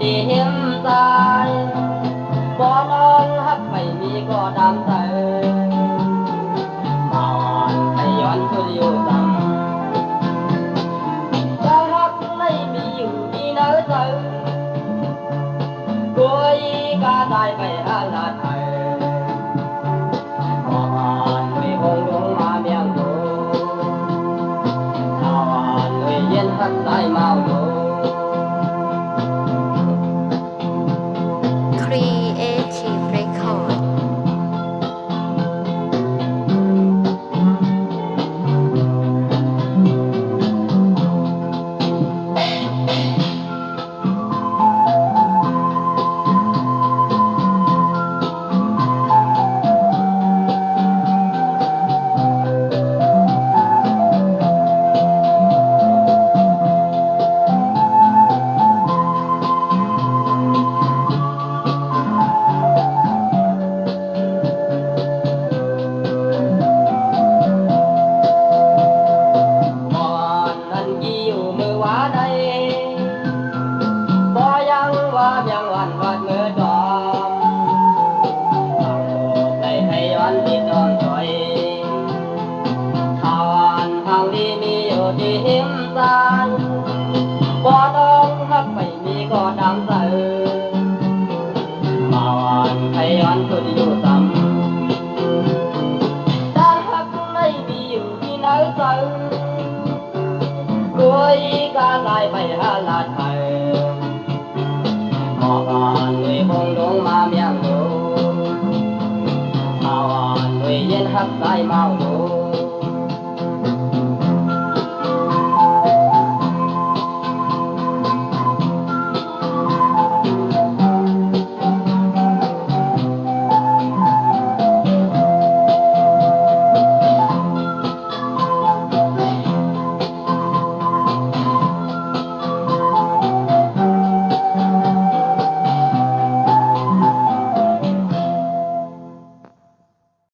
đi hiếm dài bỏ non hấp mày mi có đam say mòn hayย้อนคืออยู่ซ้ำจะฮักไม่มีอยู่ที่ไหนใจกุยก็ได้ไปหาลาไทยก่อนไม่คงลงมาเมียงโดก่อนไม่เย็นฮักได้เมาโดCreative Recordยังวันวัดมือจอมได้ให้ย้อนที่จอมถอยทานทางที่มีอยู่ที่หิมตายบ่ต้องฮักไม่มีก็ดำใสมาวันให้ย้อนคืออยู่ซ้ำถ้าฮักไม่มีอยู่ที่ไหนใสกุยก็ได้ไปหาลาไทยก่อนด้วยคงลงมาเมียงโดก่อนด้วยเย็นฮักได้เมาโด